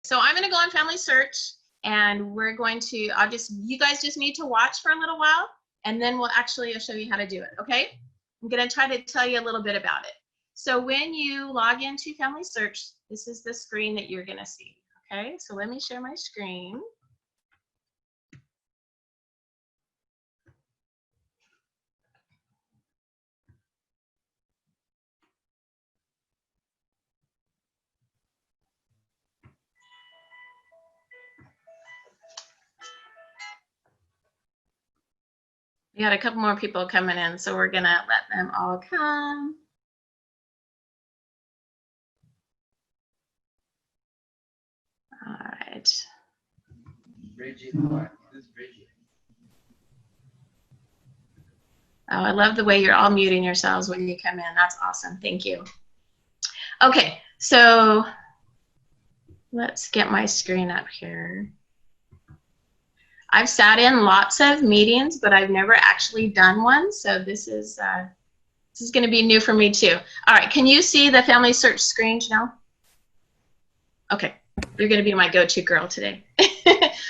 So I'm going to go on Family Search, and we're going to, you guys just need to watch for a little while, and then we'll actually show you how to do it, okay? I'm going to try to tell you a little bit about it. So when you log into Family Search, this is the screen that you're going to see, okay? So let me share my screen. We got a couple more people coming in, so we're going to let them all come. All right. Bridget, what? Who's Bridget? Oh, I love the way you're all muting yourselves when you come in. That's awesome. Thank you. Okay, so let's get my screen up here. I've sat in lots of meetings, but I've never actually done one, so this is going to be new for me too. All right, can you see the Family Search screen, Janelle? Okay, you're going to be my go-to girl today.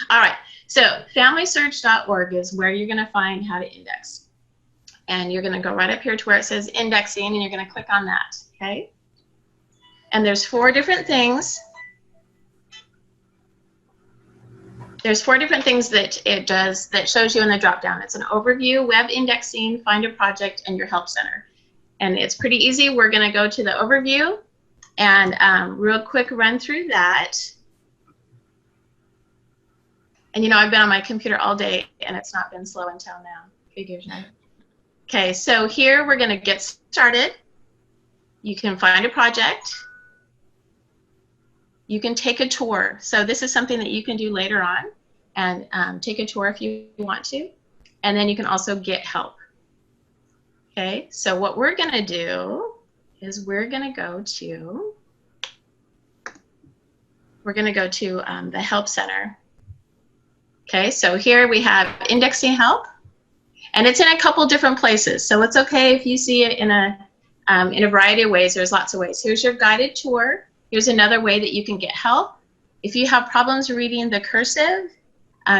All right, so FamilySearch.org is where you're going to find how to index. And you're going to go right up here to where it says indexing, and you're going to click on that, okay? And there's 4 different things. There's 4 different things that it does that shows you in the drop-down. It's an overview, web indexing, find a project, and your help center. And it's pretty easy. We're going to go to the overview and real quick run through that. And you know, I've been on my computer all day and it's not been slow until now. Figures out. Okay, so here we're going to get started. You can find a project. You can take a tour. So this is something that you can do later on, and take a tour if you want to. And then you can also get help. Okay, so what we're going to do is we're going to go to the Help Center. Okay, so here we have indexing help, and it's in a couple different places. So it's okay if you see it in a variety of ways. There's lots of ways. Here's your guided tour. Here's another way that you can get help. If you have problems reading the cursive,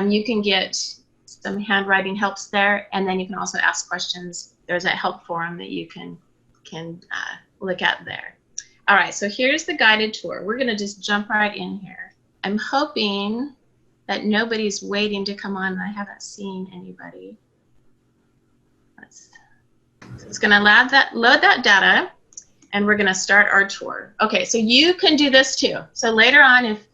you can get some handwriting helps there, and then you can also ask questions. There's a help forum that you can look at there. All right, so here's the guided tour. We're going to just jump right in here. I'm hoping that nobody's waiting to come on. I haven't seen anybody. So it's going to load that data, and we're going to start our tour. Okay, so you can do this too. So later on, if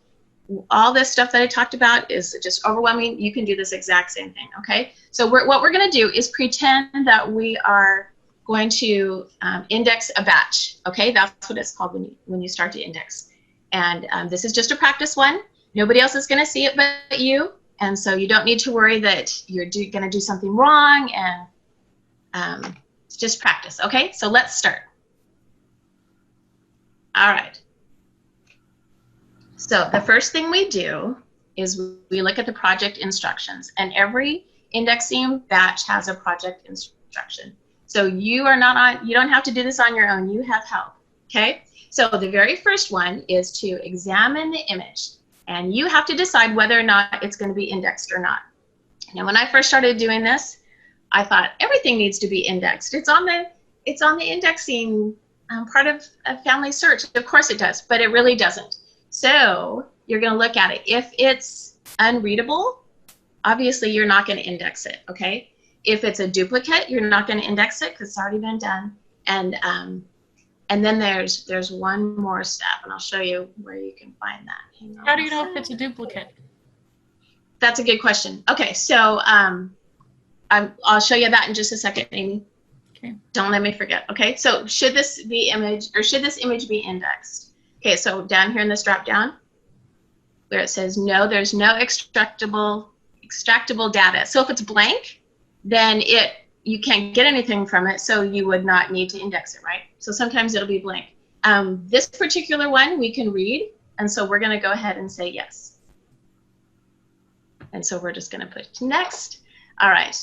all this stuff that I talked about is just overwhelming, you can do this exact same thing, okay? So what we're going to do is pretend that we are going to index a batch, okay? That's what it's called when you start to index. And this is just a practice one. Nobody else is going to see it but you, and so you don't need to worry that you're going to do something wrong, and it's just practice, okay? So let's start. All right. So the first thing we do is we look at the project instructions, and every indexing batch has a project instruction. So you don't have to do this on your own. You have help, okay? So the very first one is to examine the image, and you have to decide whether or not it's going to be indexed or not. Now, when I first started doing this, I thought everything needs to be indexed. It's on the indexing part of Family Search. Of course it does, but it really doesn't. So you're going to look at it. If it's unreadable, obviously you're not going to index it, okay? If it's a duplicate, you're not going to index it because it's already been done. And then there's one more step, and I'll show you where you can find that. Hang on. How do you know if it's a duplicate? That's a good question. Okay, so I'll show you that in just a second, Amy. Okay. Don't let me forget. Okay, so should this image be indexed? Okay, so down here in this drop down, where it says no, there's no extractable data. So if it's blank, then you can't get anything from it, so you would not need to index it, right? So sometimes it'll be blank. This particular one we can read, and so we're going to go ahead and say yes. And so we're just going to put next. All right.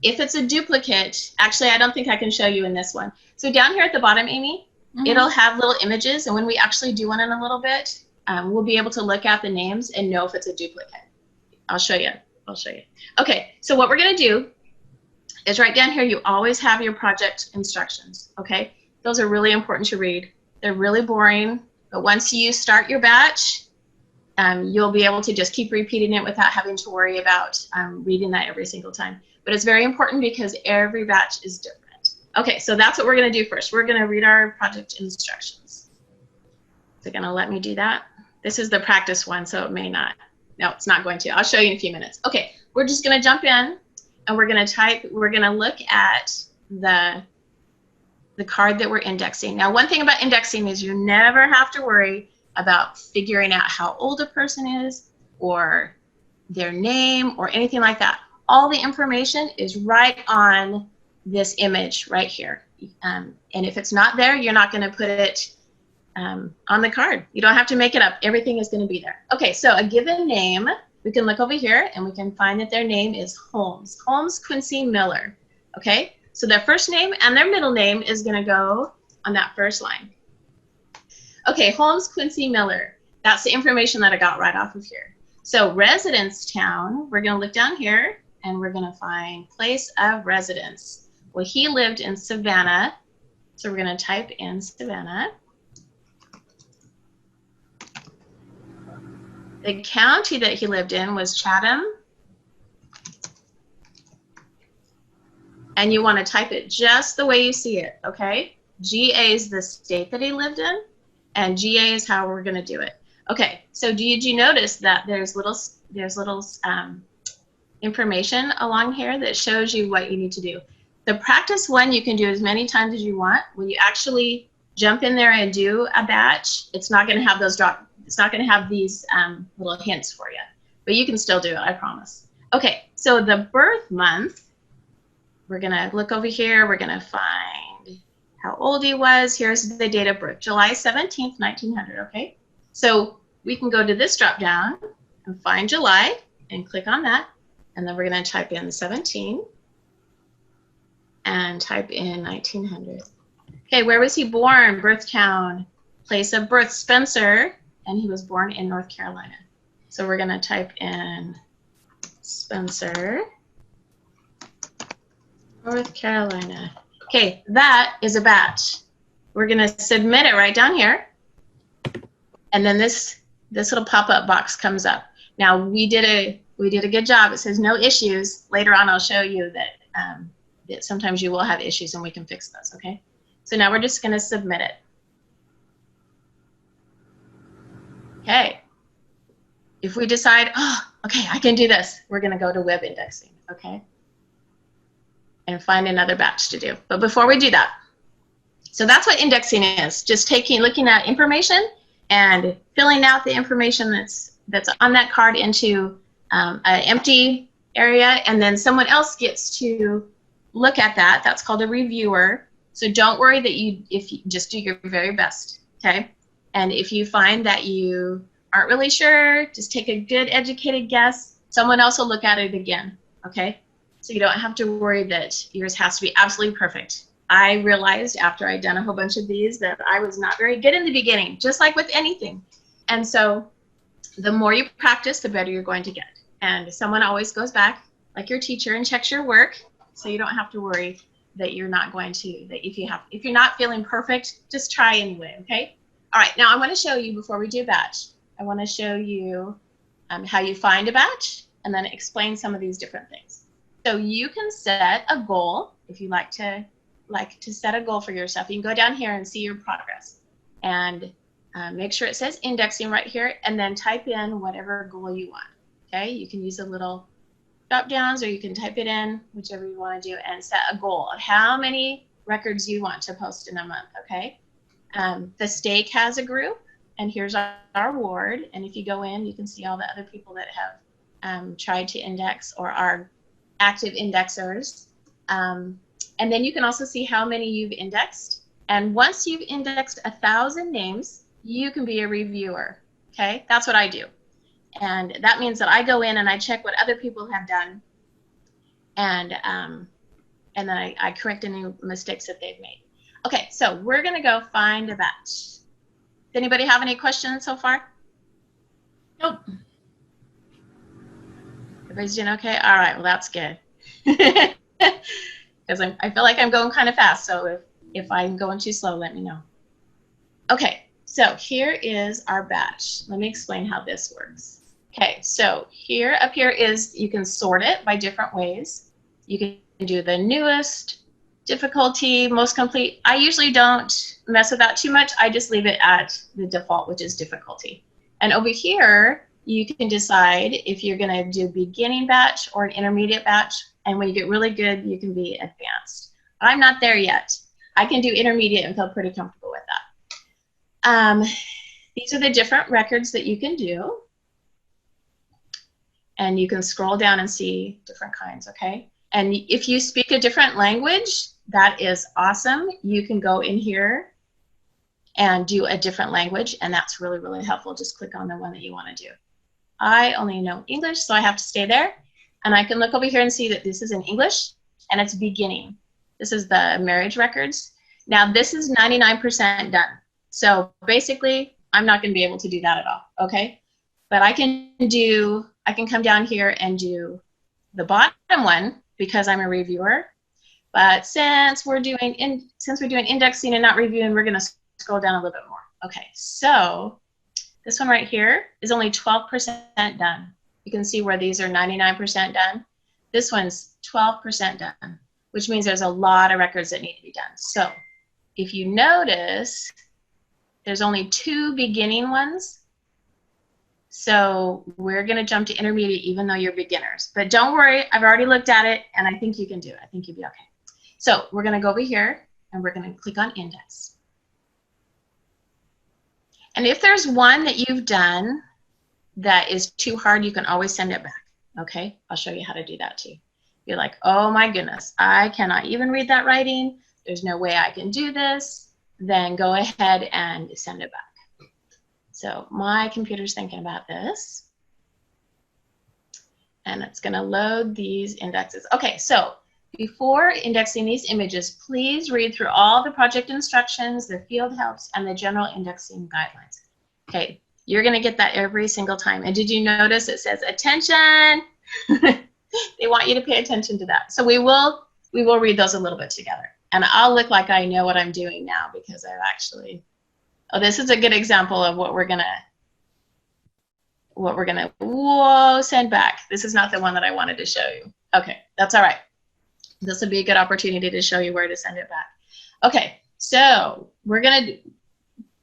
If it's a duplicate, actually, I don't think I can show you in this one. So down here at the bottom, Amy, it'll have little images, and when we actually do one in a little bit, we'll be able to look at the names and know if it's a duplicate. I'll show you. Okay, so what we're going to do is right down here, you always have your project instructions, okay? Those are really important to read. They're really boring, but once you start your batch, you'll be able to just keep repeating it without having to worry about reading that every single time. But it's very important because every batch is different. Okay, so that's what we're going to do first. We're going to read our project instructions. Is it going to let me do that? This is the practice one, so it may not. No, it's not going to. I'll show you in a few minutes. Okay, we're just going to jump in, and we're going to look at the card that we're indexing. Now, one thing about indexing is you never have to worry about figuring out how old a person is or their name or anything like that. All the information is right on this image right here. And if it's not there, you're not going to put it on the card. You don't have to make it up. Everything is going to be there. Okay, so a given name, we can look over here and we can find that their name is Holmes. Holmes Quincy Miller. Okay, so their first name and their middle name is going to go on that first line. Okay, Holmes Quincy Miller. That's the information that I got right off of here. So residence town, we're going to look down here and we're going to find place of residence. Well, he lived in Savannah, so we're going to type in Savannah. The county that he lived in was Chatham. And you want to type it just the way you see it, okay? GA is the state that he lived in, and GA is how we're going to do it. Okay, so did you notice that there's little information along here that shows you what you need to do? The practice one you can do as many times as you want. When you actually jump in there and do a batch, it's not going to have those it's not going to have these little hints for you, but you can still do it, I promise. Okay, so the birth month, we're going to look over here. We're going to find how old he was. Here's the date of birth, July 17th, 1900, okay? So we can go to this drop down and find July and click on that. And then we're going to type in 17 and type in 1900. Okay, where was he born? Birth town, place of birth, Spencer, and he was born in North Carolina. So we're going to type in Spencer, North Carolina. Okay, that is a batch. We're going to submit it right down here. And then this little pop-up box comes up. Now, we did a good job. It says no issues. Later on, I'll show you that sometimes you will have issues and we can fix those, okay? So now we're just going to submit it. Okay. If we decide, oh, okay, I can do this, we're going to go to web indexing, okay? And find another batch to do. But before we do that, so that's what indexing is, just looking at information and filling out the information that's on that card into an empty area, and then someone else gets to look at that. That's called a reviewer. So don't worry that if you just do your very best, okay? And if you find that you aren't really sure, just take a good educated guess. Someone else will look at it again, okay? So you don't have to worry that yours has to be absolutely perfect. I realized after I'd done a whole bunch of these that I was not very good in the beginning, just like with anything. And so the more you practice, the better you're going to get. And someone always goes back, like your teacher, and checks your work, so you don't have to worry that you're not going to, that if you're not feeling perfect, just try anyway, okay? All right, now I want to show you, before we do batch, I want to show you how you find a batch and then explain some of these different things. So you can set a goal if you like to set a goal for yourself. You can go down here and see your progress and make sure it says indexing right here, and then type in whatever goal you want, okay? You can use the little drop downs, or you can type it in, whichever you want to do, and set a goal of how many records you want to post in a month, okay? The stake has a group, and here's our ward, and if you go in, you can see all the other people that have tried to index or are active indexers. And then you can also see how many you've indexed. And once you've indexed 1,000 names, you can be a reviewer, okay? That's what I do. And that means that I go in and I check what other people have done, and then I correct any mistakes that they've made. Okay, so we're gonna go find a batch. Does anybody have any questions so far? Nope. Everybody's doing okay? All right, well, that's good. Because I feel like I'm going kind of fast, so if I'm going too slow, let me know. Okay, so here is our batch. Let me explain how this works. Okay, so here, up here is, you can sort it by different ways. You can do the newest, difficulty, most complete. I usually don't mess with that too much. I just leave it at the default, which is difficulty. And over here, you can decide if you're gonna do beginning batch or an intermediate batch. And when you get really good, you can be advanced. I'm not there yet. I can do intermediate and feel pretty comfortable with that. These are the different records that you can do. And you can scroll down and see different kinds, okay? And if you speak a different language, that is awesome. You can go in here and do a different language, and that's really, really helpful. Just click on the one that you want to do. I only know English, so I have to stay there. And I can look over here and see that this is in English, and it's beginning. This is the marriage records. Now, this is 99% done. So basically, I'm not going to be able to do that at all, okay? But I can come down here and do the bottom one because I'm a reviewer. But since we're doing indexing and not reviewing, we're going to scroll down a little bit more. Okay, so this one right here is only 12% done. You can see where these are 99% done. This one's 12% done, which means there's a lot of records that need to be done. So if you notice, there's only 2 beginning ones. So we're going to jump to intermediate even though you're beginners. But don't worry, I've already looked at it, and I think you can do it. I think you'll be okay. So we're going to go over here, and we're going to click on index. And if there's one that you've done that is too hard, you can always send it back, okay? I'll show you how to do that too. You're like, oh my goodness, I cannot even read that writing. There's no way I can do this. Then go ahead and send it back. So my computer's thinking about this. And it's going to load these indexes. Okay, so before indexing these images, please read through all the project instructions, the field helps, and the general indexing guidelines. Okay, you're going to get that every single time. And did you notice it says attention? They want you to pay attention to that. So we will read those a little bit together. And I'll look like I know what I'm doing now because I've actually, oh, this is a good example of what we're gonna, whoa, send back. This is not the one that I wanted to show you. Okay, that's all right. This would be a good opportunity to show you where to send it back. Okay, so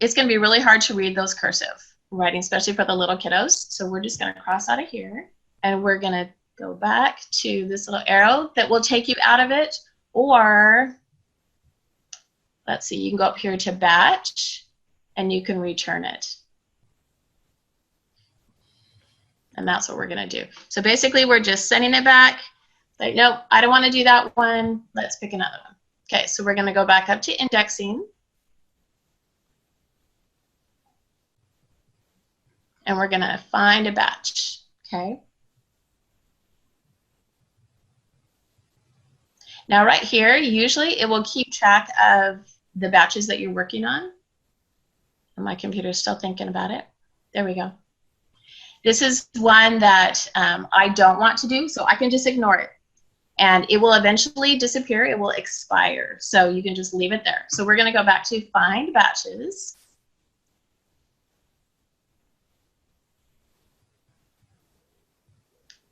it's gonna be really hard to read those cursive writing, especially for the little kiddos. So we're just gonna cross out of here, and we're gonna go back to this little arrow that will take you out of it, or let's see, you can go up here to batch, and you can return it. And that's what we're gonna do. So basically we're just sending it back. Like, nope, I don't wanna do that one. Let's pick another one. Okay, so we're gonna go back up to indexing. And we're gonna find a batch, okay? Now right here, usually it will keep track of the batches that you're working on. And my computer's still thinking about it. There we go. This is one that I don't want to do, so I can just ignore it. And it will eventually disappear. It will expire. So you can just leave it there. So we're going to go back to find batches.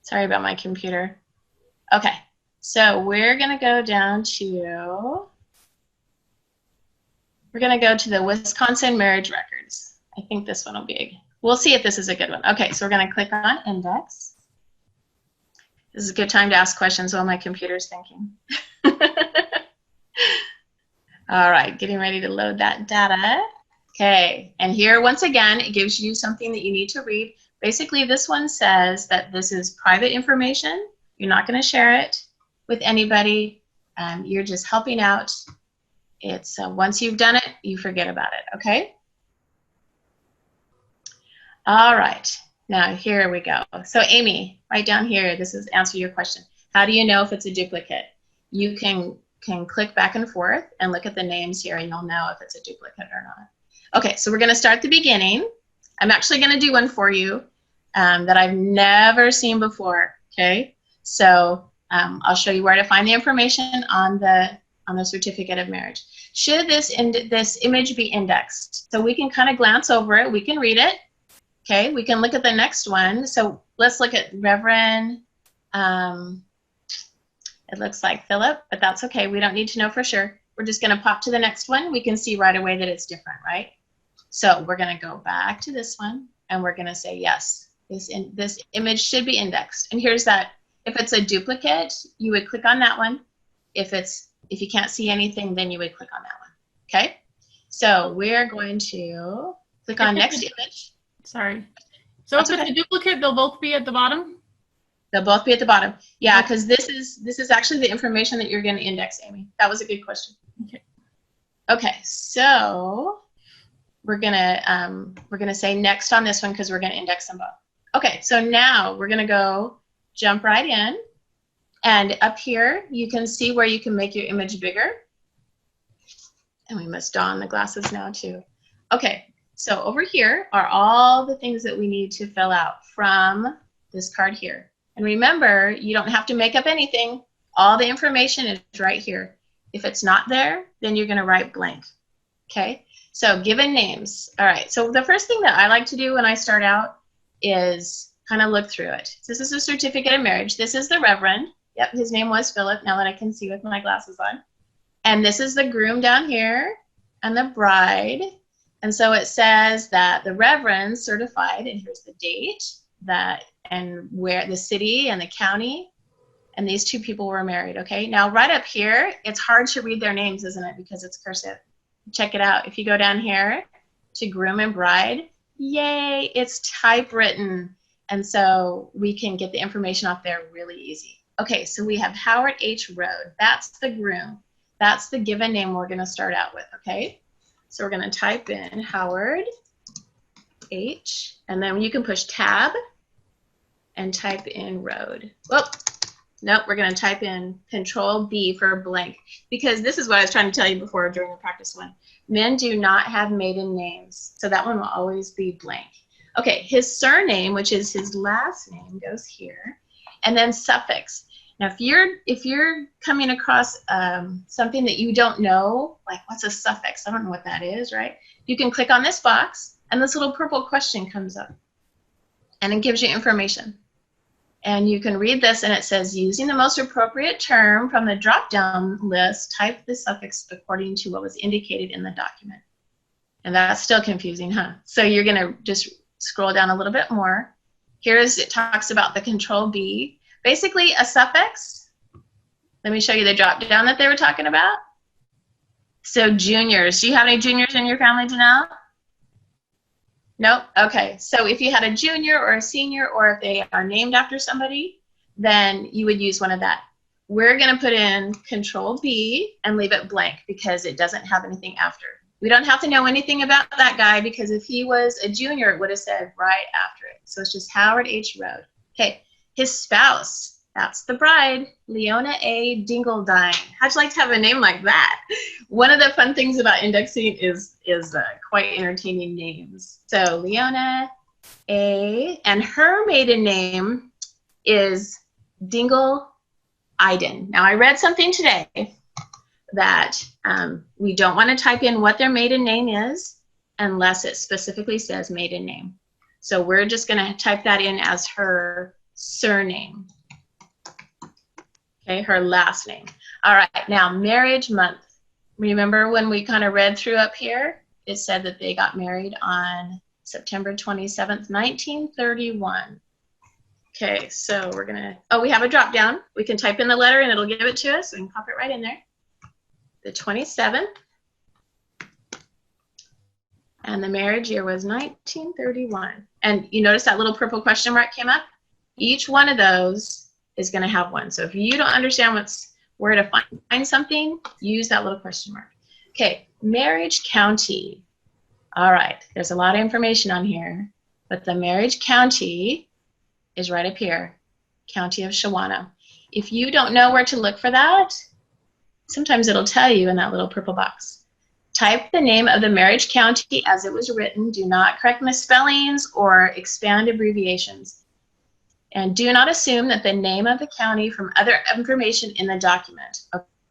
Sorry about my computer. Okay, so we're going to go down to, we're going to go to the Wisconsin marriage records. I think this one will be, we'll see if this is a good one. Okay, so we're going to click on index. This is a good time to ask questions while my computer's thinking. All right, getting ready to load that data. Okay, and here once again, it gives you something that you need to read. Basically, this one says that this is private information. You're not going to share it with anybody. You're just helping out. It's once you've done it, you forget about it, okay? All right, now here we go. So Amy, right down here, this is answer your question. How do you know if it's a duplicate? You can click back and forth and look at the names here, and you'll know if it's a duplicate or not. Okay, so we're going to start at the beginning. I'm actually going to do one for you. that I've never seen before. Okay, so I'll show you where to find the information on the certificate of marriage. Should this image be indexed? So we can kind of glance over it. We can read it. Okay, we can look at the next one. So let's look at Reverend. It looks like Philip, but that's okay. We don't need to know for sure. We're just going to pop to the next one. We can see right away that it's different, right? So we're going to go back to this one, and we're going to say, yes, this image should be indexed. And here's that. If it's a duplicate, you would click on that one. If you can't see anything, then you would click on that one. Okay? So we're going to click on next image. Sorry. So if it's a duplicate, they'll both be at the bottom? They'll both be at the bottom. Yeah, because this is actually the information that you're going to index, Amy. That was a good question. Okay. Okay, so we're gonna say next on this one because we're gonna index them both. Okay, so now we're gonna jump right in, and up here you can see where you can make your image bigger. And we must don the glasses now too. Okay, so over here are all the things that we need to fill out from this card here. And remember, you don't have to make up anything. All the information is right here. If it's not there, then you're going to write blank. Okay? So given names. All right. So the first thing that I like to do when I start out is kind of look through it. This is a certificate of marriage. This is the Reverend. Yep, his name was Philip, now that I can see with my glasses on. And this is the groom down here and the bride. And so it says that the Reverend certified, and here's the date, and where the city and the county, and these two people were married. Okay, now right up here, it's hard to read their names, isn't it, because it's cursive. Check it out. If you go down here to groom and bride, yay, it's typewritten, and so we can get the information off there really easy. Okay, so we have Howard H. Road. That's the groom. That's the given name we're going to start out with. Okay, so we're going to type in Howard H, and then you can push tab and type in road. Whoop. Nope, we're going to type in Control B for blank, because this is what I was trying to tell you before during the practice one. Men do not have maiden names, so that one will always be blank. Okay, his surname, which is his last name, goes here, and then suffix. Now, if you're coming across something that you don't know, like what's a suffix? I don't know what that is, right? You can click on this box, and this little purple question comes up, and it gives you information. And you can read this, and it says, using the most appropriate term from the drop-down list, type the suffix according to what was indicated in the document. And that's still confusing, huh? So you're going to just scroll down a little bit more. It talks about the Control B. Basically, a suffix. Let me show you the drop-down that they were talking about. So juniors. Do you have any juniors in your family, Janelle? Nope. Okay. So if you had a junior or a senior, or if they are named after somebody, then you would use one of that. We're going to put in Control B and leave it blank because it doesn't have anything after. We don't have to know anything about that guy, because if he was a junior, it would have said right after it. So it's just Howard H. Road. Okay. His spouse. That's the bride, Leona A. Dingledine. How'd you like to have a name like that? One of the fun things about indexing is quite entertaining names. So Leona A. and her maiden name is Dingle Iden. Now I read something today that we don't want to type in what their maiden name is unless it specifically says maiden name. So we're just going to type that in as her surname. Okay, her last name. All right, now marriage month. Remember when we kind of read through up here? It said that they got married on September 27th, 1931. Okay, so we're gonna, we have a drop down. We can type in the letter and it'll give it to us. We can pop it right in there. The 27th. And the marriage year was 1931. And you notice that little purple question mark came up? Each one of those is going to have one. So if you don't understand where to find something, use that little question mark. Okay, marriage county. All right, there's a lot of information on here, but the marriage county is right up here, County of Shawano. If you don't know where to look for that, sometimes it'll tell you in that little purple box. Type the name of the marriage county as it was written. Do not correct misspellings or expand abbreviations. And do not assume that the name of the county from other information in the document.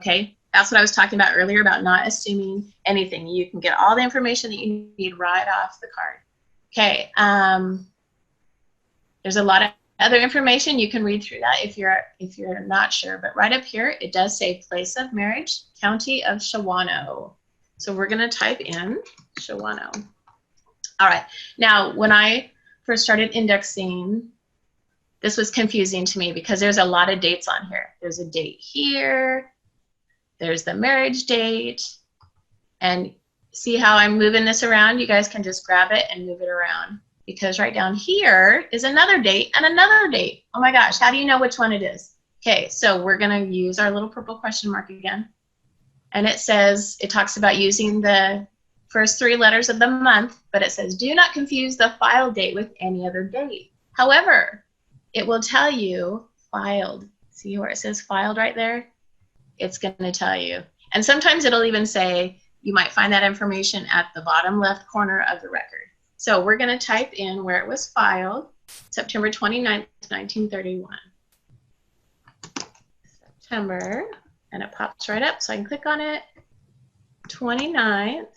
Okay, that's what I was talking about earlier about not assuming anything. You can get all the information that you need right off the card. Okay, there's a lot of other information. You can read through that if you're not sure. But right up here, it does say place of marriage, county of Shawano. So we're going to type in Shawano. All right. Now, when I first started indexing, this was confusing to me because there's a lot of dates on here. There's a date here. There's the marriage date. And see how I'm moving this around? You guys can just grab it and move it around because right down here is another date and another date. Oh my gosh, how do you know which one it is? Okay, so we're going to use our little purple question mark again. And it says, it talks about using the first 3 letters of the month, but it says, do not confuse the file date with any other date. However, it will tell you filed. See where it says filed right there? It's going to tell you. And sometimes it'll even say, you might find that information at the bottom left corner of the record. So we're going to type in where it was filed, September 29th, 1931. September. And it pops right up, so I can click on it. 29th,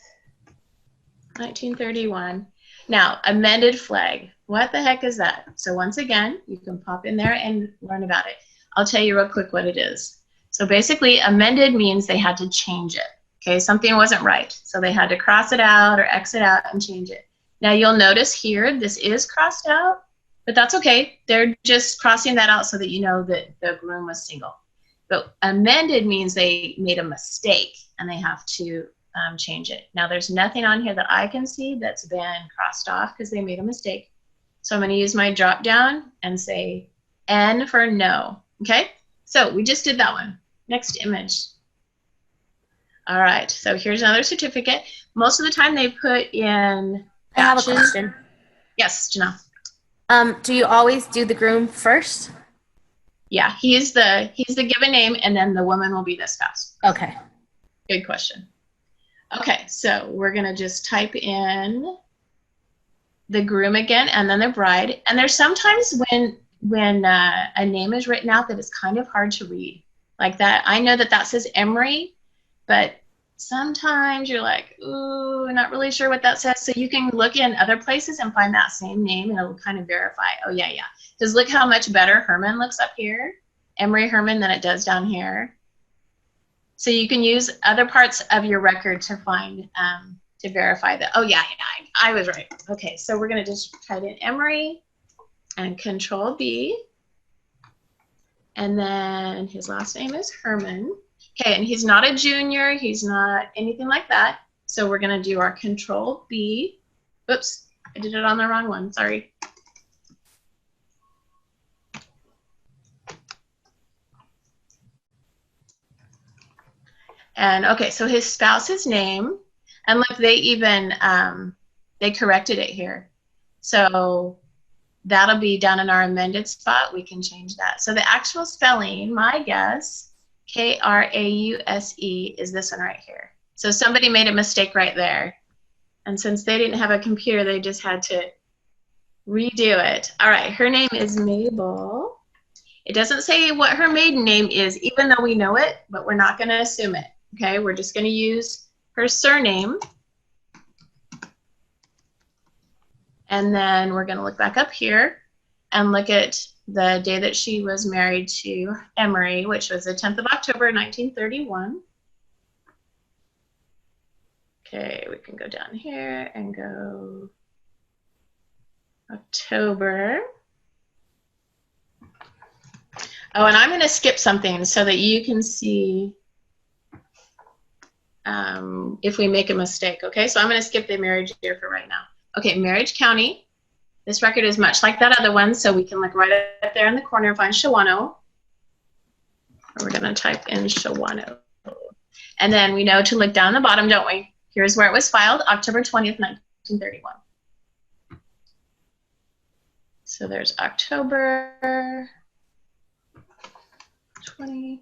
1931. Now, amended flag. What the heck is that? So once again, you can pop in there and learn about it. I'll tell you real quick what it is. So basically, amended means they had to change it. Okay, something wasn't right. So they had to cross it out or X it out and change it. Now you'll notice here, this is crossed out, but that's okay. They're just crossing that out so that you know that the groom was single. But amended means they made a mistake and they have to change it. Now there's nothing on here that I can see that's been crossed off because they made a mistake. So I'm going to use my drop down and say N for no. Okay, so we just did that one. Next image. All right, so here's another certificate. Most of the time they put in batches. I have a question. Yes, Janelle. Do you always do the groom first? Yeah, he's the given name, and then the woman will be the spouse. Okay. Good question. Okay, so we're gonna just type in the groom again, and then the bride. And there's sometimes when a name is written out that it's kind of hard to read, like that. I know that says Emery, but sometimes you're like, ooh, not really sure what that says. So you can look in other places and find that same name, and it'll kind of verify. Oh yeah. Because look how much better Herman looks up here, Emery Herman, than it does down here. So you can use other parts of your record to find, to verify that, oh yeah, I was right. Okay, so we're gonna just type in Emery and Control B. And then his last name is Herman. Okay, and he's not a junior, he's not anything like that. So we're gonna do our Control B. Oops, I did it on the wrong one, sorry. And okay, so his spouse's name, and look, they even, they corrected it here. So that'll be down in our amended spot. We can change that. So the actual spelling, my guess, Krause, is this one right here. So somebody made a mistake right there. And since they didn't have a computer, they just had to redo it. All right, her name is Mabel. It doesn't say what her maiden name is, even though we know it, but we're not going to assume it. Okay, we're just going to use her surname. And then we're going to look back up here and look at the day that she was married to Emery, which was the 10th of October, 1931. Okay, we can go down here and go October. Oh, and I'm going to skip something so that you can see if we make a mistake. Okay, so I'm going to skip the marriage year for right now. Okay, marriage county. This record is much like that other one, so we can look right up there in the corner and find Shawano. We're going to type in Shawano. And then we know to look down the bottom, don't we? Here's where it was filed, October 20th, 1931. So there's October 20,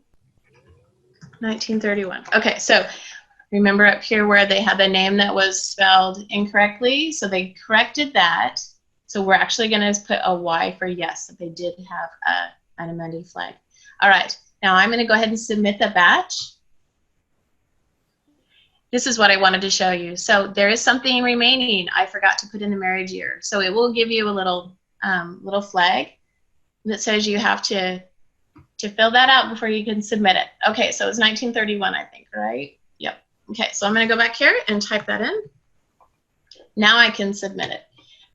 1931. Okay, so Remember up here where they had the name that was spelled incorrectly? So they corrected that. So we're actually going to put a Y for yes, that they did have an amended flag. All right, now I'm going to go ahead and submit the batch. This is what I wanted to show you. So there is something remaining. I forgot to put in the marriage year. So it will give you a little little flag that says you have to fill that out before you can submit it. Okay, so it's 1931, I think, right? Yep. Okay, so I'm going to go back here and type that in. Now I can submit it.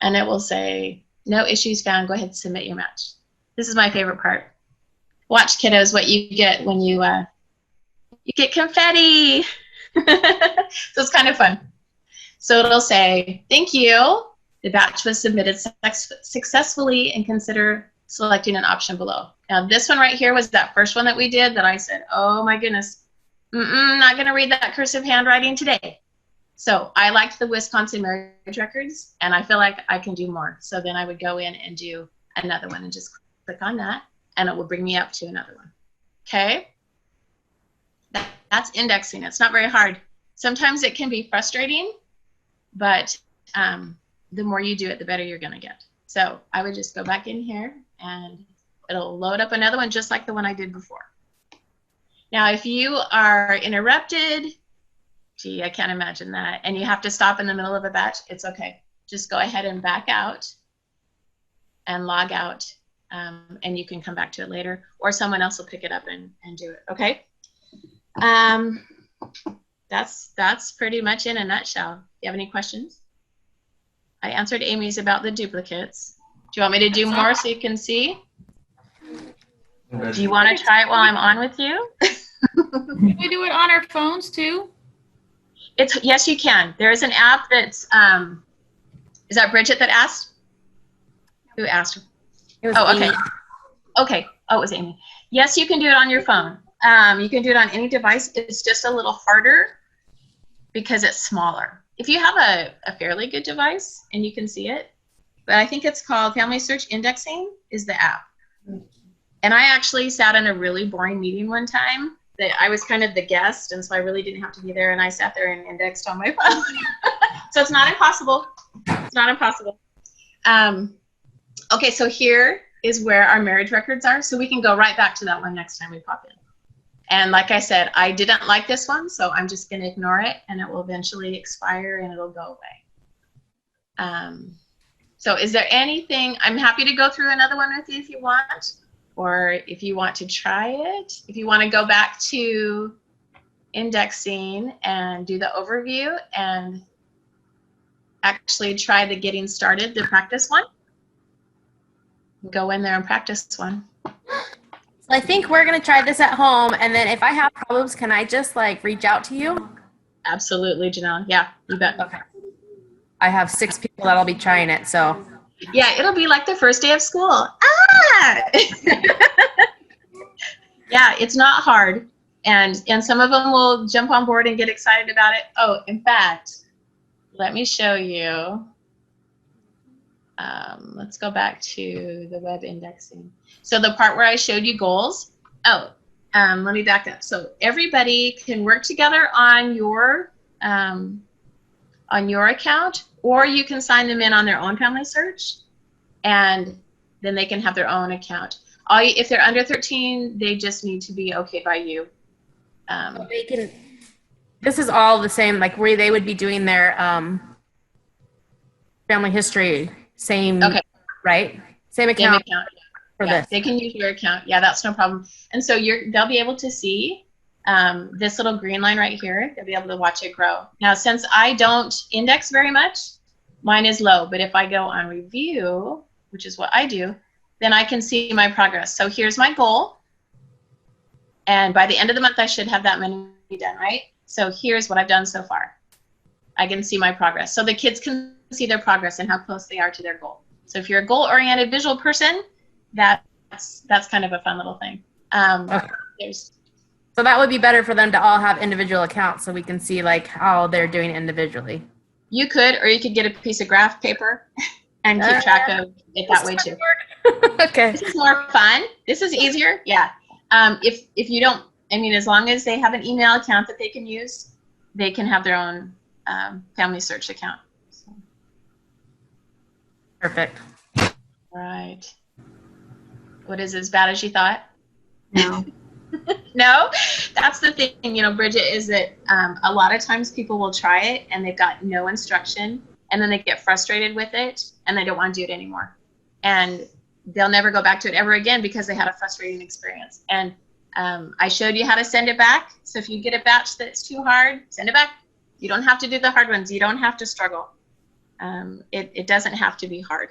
And it will say, no issues found. Go ahead and submit your match. This is my favorite part. Watch, kiddos, what you get when you get confetti. So it's kind of fun. So it'll say, thank you. The batch was submitted successfully, and consider selecting an option below. Now this one right here was that first one that we did that I said, oh my goodness, not going to read that cursive handwriting today. So I liked the Wisconsin marriage records, and I feel like I can do more. So then I would go in and do another one and just click on that, and it will bring me up to another one. Okay? That's indexing. It's not very hard. Sometimes it can be frustrating, but the more you do it, the better you're going to get. So I would just go back in here, and it'll load up another one just like the one I did before. Now, if you are interrupted, gee, I can't imagine that, and you have to stop in the middle of a batch, it's okay. Just go ahead and back out and log out, and you can come back to it later, or someone else will pick it up and do it, okay? That's pretty much in a nutshell. Do you have any questions? I answered Amy's about the duplicates. Do you want me to do more so you can see? Do you want to try it while I'm on with you? Can we do it on our phones too? Yes, you can. There is an app that's, is that Bridget that asked? Who asked? It was Oh, okay. Amy. Okay. Oh, it was Amy. Yes, you can do it on your phone. You can do it on any device. It's just a little harder because it's smaller. If you have a fairly good device and you can see it, but I think it's called Family Search Indexing is the app. And I actually sat in a really boring meeting one time that I was kind of the guest, and so I really didn't have to be there, and I sat there and indexed on my phone. So it's not impossible. It's not impossible. Okay, so here is where our marriage records are, so we can go right back to that one next time we pop in. And like I said, I didn't like this one, so I'm just going to ignore it, and it will eventually expire, and it'll go away. So is there anything, I'm happy to go through another one with you if you want, or if you want to try it. If you want to go back to indexing and do the overview and actually try the getting started, the practice one, go in there and practice one. So I think we're going to try this at home, and then if I have problems, can I just like reach out to you? Absolutely, Janelle. Yeah, you bet. Okay. I have 6 people that'll be trying it, so. Yeah, it'll be like the first day of school. Ah! Yeah, it's not hard. And some of them will jump on board and get excited about it. Oh, in fact, let me show you. Let's go back to the web indexing. So the part where I showed you goals. Oh, let me back up. So everybody can work together on your account, or you can sign them in on their own Family Search, and then they can have their own account. If they're under 13, they just need to be okayed by you. They can. This is all the same, like where they would be doing their family history, same, Okay. Right? Same Same account account. for Yeah, this. they can use your account. Yeah, that's no problem. And so they'll be able to see this little green line right here. They'll be able to watch it grow. Now, since I don't index very much, mine is low. But if I go on review, which is what I do, then I can see my progress. So here's my goal. And by the end of the month, I should have that many done, right? So here's what I've done so far. I can see my progress. So the kids can see their progress and how close they are to their goal. So if you're a goal-oriented visual person, that's kind of a fun little thing. Okay. So that would be better for them to all have individual accounts so we can see like how they're doing individually. You could, or you could get a piece of graph paper and keep track of it that way too. Okay. This is more fun. This is easier. Yeah. If you don't, I mean, as long as they have an email account that they can use, they can have their own Family Search account. So, Perfect. right. What is as bad as you thought? No. No, that's the thing, you know, Bridget, is that a lot of times people will try it and they've got no instruction, and then they get frustrated with it and they don't want to do it anymore. And they'll never go back to it ever again because they had a frustrating experience. And I showed you how to send it back. So if you get a batch that's too hard, send it back. You don't have to do the hard ones. You don't have to struggle. It doesn't have to be hard.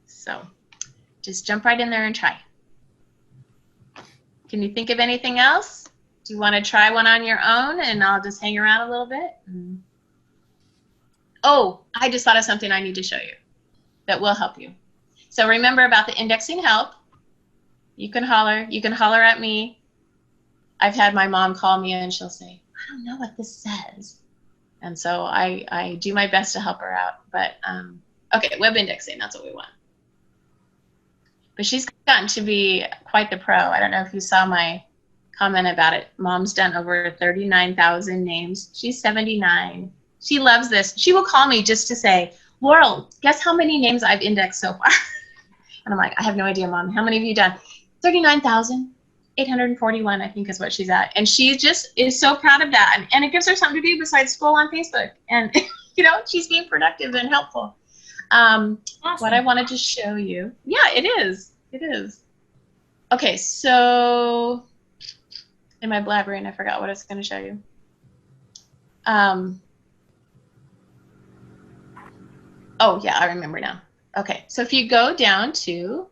So just jump right in there and try. Can you think of anything else? Do you want to try one on your own and I'll just hang around a little bit? Oh, I just thought of something I need to show you that will help you. So remember about the indexing help. You can holler at me. I've had my mom call me and she'll say, I don't know what this says. And so I do my best to help her out. But okay, web indexing, that's what we want. But she's gotten to be quite the pro. I don't know if you saw my comment about it. Mom's done over 39,000 names. She's 79. She loves this. She will call me just to say, Laurel, guess how many names I've indexed so far? And I'm like, I have no idea, Mom. How many have you done? 39,841, I think is what she's at. And she just is so proud of that. And it gives her something to do besides scroll on Facebook. And, you know, she's being productive and helpful. Awesome. What I wanted to show you. Yeah, it is. It is. Okay, so in my blabbering, I forgot what I was going to show you. Oh, yeah, I remember now. Okay, so if you go down to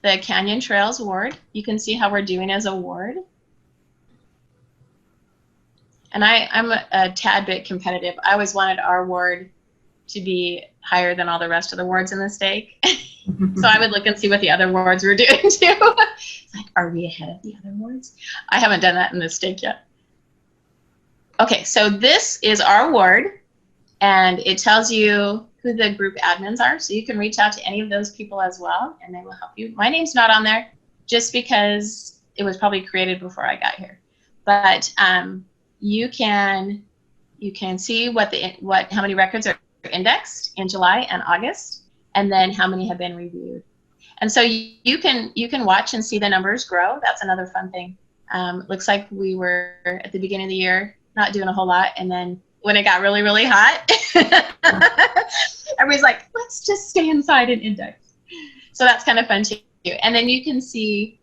the Canyon Trails ward, you can see how we're doing as a ward. And I'm a tad bit competitive. I always wanted our ward to be higher than all the rest of the wards in the stake. So I would look and see what the other wards were doing too. It's like, are we ahead of the other wards? I haven't done that in the stake yet. Okay, so this is our ward, and it tells you who the group admins are. So you can reach out to any of those people as well, and they will help you. My name's not on there just because it was probably created before I got here. But you can see how many records are indexed in July and August, and then how many have been reviewed. And so you can watch and see the numbers grow. That's another fun thing. Looks like we were at the beginning of the year not doing a whole lot, and then when it got really, really hot, everybody's like, let's just stay inside and index. So that's kind of fun too. And then you can see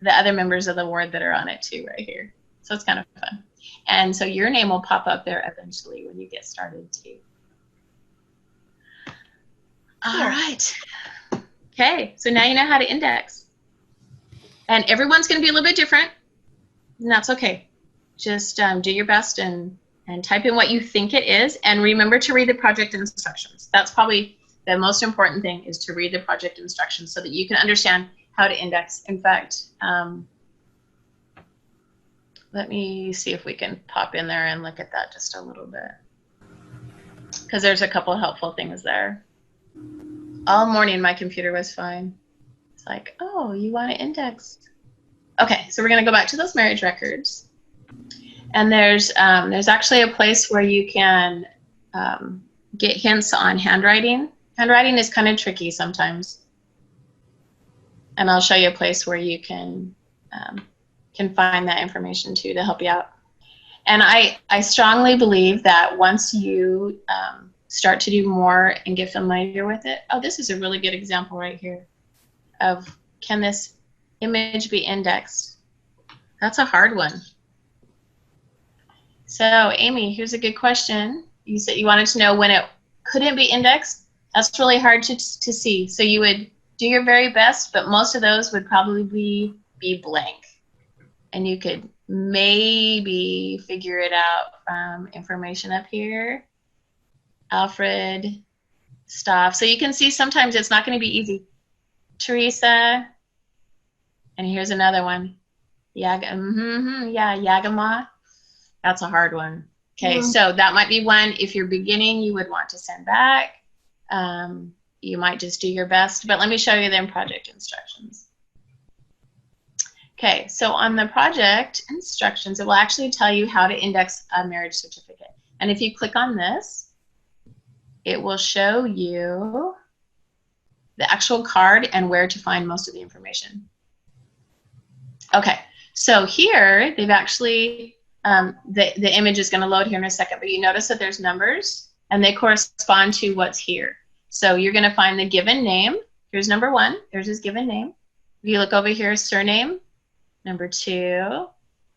the other members of the ward that are on it too right here. So it's kind of fun. And so your name will pop up there eventually when you get started too. All right. Okay, so now you know how to index. And everyone's going to be a little bit different, and that's okay. Just do your best and type in what you think it is, and remember to read the project instructions. That's probably the most important thing, is to read the project instructions so that you can understand how to index. In fact, let me see if we can pop in there and look at that just a little bit, because there's a couple helpful things there. All morning my computer was fine. It's like, oh, you want to index. Okay, so we're going to go back to those marriage records. And there's actually a place where you can get hints on handwriting. Handwriting is kind of tricky sometimes. And I'll show you a place where you can find that information too to help you out. And I strongly believe that once you start to do more and get familiar with it. Oh, this is a really good example right here of, can this image be indexed? That's a hard one. So Amy, here's a good question. You said you wanted to know when it couldn't be indexed. That's really hard to see. So you would do your very best, but most of those would probably be blank. And you could maybe figure it out from information up here. Alfred, Stoff. So you can see sometimes it's not going to be easy. Teresa, and here's another one. Yagama. That's a hard one. Okay, so that might be one, if you're beginning, you would want to send back. You might just do your best, but let me show you them project instructions. Okay, so on the project instructions, it will actually tell you how to index a marriage certificate. And if you click on this, it will show you the actual card and where to find most of the information. Okay, so here they've actually, the image is going to load here in a second, but you notice that there's numbers and they correspond to what's here. So you're going to find the given name. Here's number 1. There's his given name. If you look over here, surname, number 2.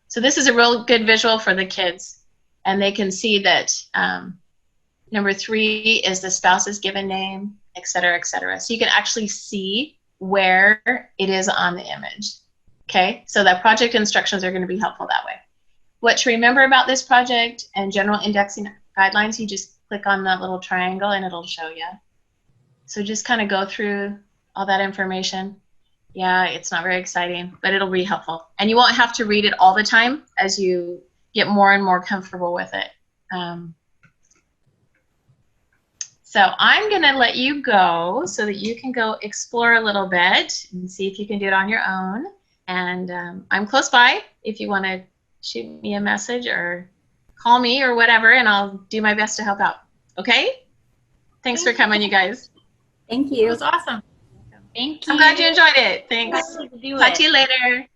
So this is a real good visual for the kids. And they can see that number 3 is the spouse's given name, et cetera, et cetera. So you can actually see where it is on the image. Okay, so the project instructions are going to be helpful that way. What to remember about this project and general indexing guidelines, you just click on that little triangle and it'll show you. So just kind of go through all that information. Yeah, it's not very exciting, but it'll be helpful. And you won't have to read it all the time as you get more and more comfortable with it. So I'm going to let you go so that you can go explore a little bit and see if you can do it on your own. And I'm close by if you want to shoot me a message or call me or whatever, and I'll do my best to help out. Okay? Thanks for coming, you guys. Thank It you. was awesome. Thank you. I'm glad you enjoyed it. Thanks. Do Talk it. to you later.